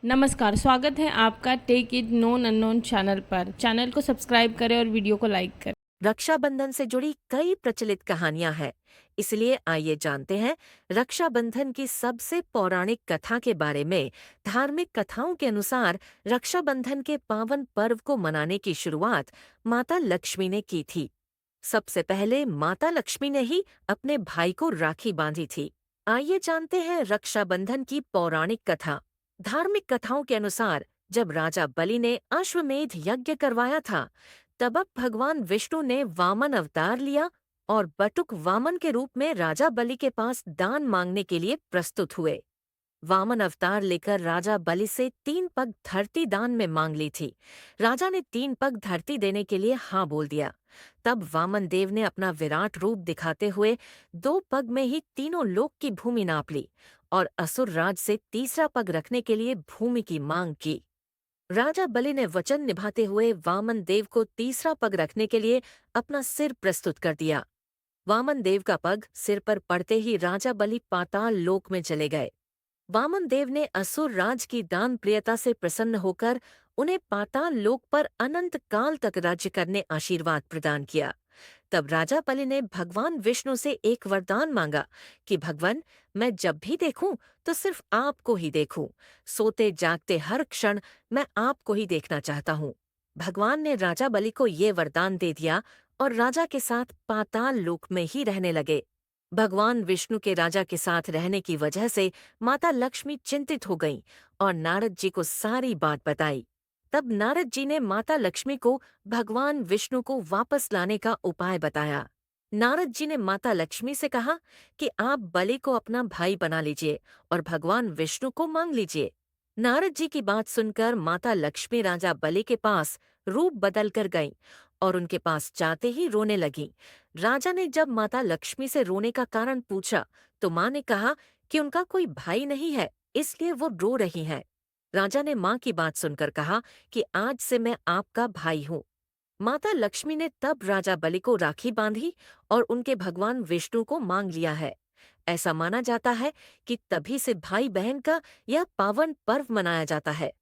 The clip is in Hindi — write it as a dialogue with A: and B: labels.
A: नमस्कार, स्वागत है आपका take it known unknown channel पर। चैनल को सब्सक्राइब करें और वीडियो को लाइक करें।
B: रक्षाबंधन से जुड़ी कई प्रचलित कहानियां हैं। इसलिए आइए जानते हैं रक्षाबंधन की सबसे पौराणिक कथा के बारे में। धार्मिक कथाओं के अनुसार रक्षाबंधन के पावन पर्व को मनाने की शुरुआत माता लक्ष्मी ने की थी। सबसे पहले माता लक्ष्मी ने ही अपने भाई को राखी बांधी थी। आइए जानते हैं रक्षाबंधन की पौराणिक कथा। धार्मिक कथाओं के अनुसार जब राजा बलि ने अश्वमेध यज्ञ करवाया था, तब अब भगवान विष्णु ने वामन अवतार लिया और बटुक वामन के रूप में राजा बलि के पास दान मांगने के लिए प्रस्तुत हुए। वामन अवतार लेकर राजा बलि से 3 पग धरती दान में मांग ली थी। राजा ने 3 पग धरती देने के लिए हाँ बोल दिया। तब वामन देव ने अपना विराट रूप दिखाते हुए 2 पग में ही तीनों लोक की भूमि नाप ली और असुर राज से तीसरा पग रखने के लिए भूमि की मांग की। राजा बलि ने वचन निभाते हुए वामन देव को तीसरा पग रखने के लिए अपना सिर प्रस्तुत कर दिया। वामन देव का पग सिर पर पड़ते ही राजा बलि पाताल लोक में चले गए। वामन देव ने असुर राज की दान प्रियता से प्रसन्न होकर उन्हें पाताल लोक पर अनंत काल तक राज्य करने आशीर्वाद प्रदान किया। तब राजा बलि ने भगवान विष्णु से एक वरदान मांगा कि भगवान, मैं जब भी देखूं तो सिर्फ आपको ही देखूं। सोते जागते हर क्षण मैं आपको ही देखना चाहता हूं। भगवान ने राजा बलि को ये वरदान दे दिया और राजा के साथ पाताल लोक में ही रहने लगे। भगवान विष्णु के राजा के साथ रहने की वजह से माता लक्ष्मी चिंतित हो गईं और नारद जी को सारी बात बताई। तब नारद जी ने माता लक्ष्मी को भगवान विष्णु को वापस लाने का उपाय बताया। नारद जी ने माता लक्ष्मी से कहा कि आप बलि को अपना भाई बना लीजिए और भगवान विष्णु को मांग लीजिए। नारद जी की बात सुनकर माता लक्ष्मी राजा बलि के पास रूप बदल कर गईं और उनके पास जाते ही रोने लगीं। राजा ने जब माता लक्ष्मी से रोने का कारण पूछा तो माँ ने कहा कि उनका कोई भाई नहीं है, इसलिए वो रो रही हैं। राजा ने माँ की बात सुनकर कहा कि आज से मैं आपका भाई हूँ। माता लक्ष्मी ने तब राजा बलि को राखी बांधी और उनके भगवान विष्णु को मांग लिया है। ऐसा माना जाता है कि तभी से भाई बहन का यह पावन पर्व मनाया जाता है।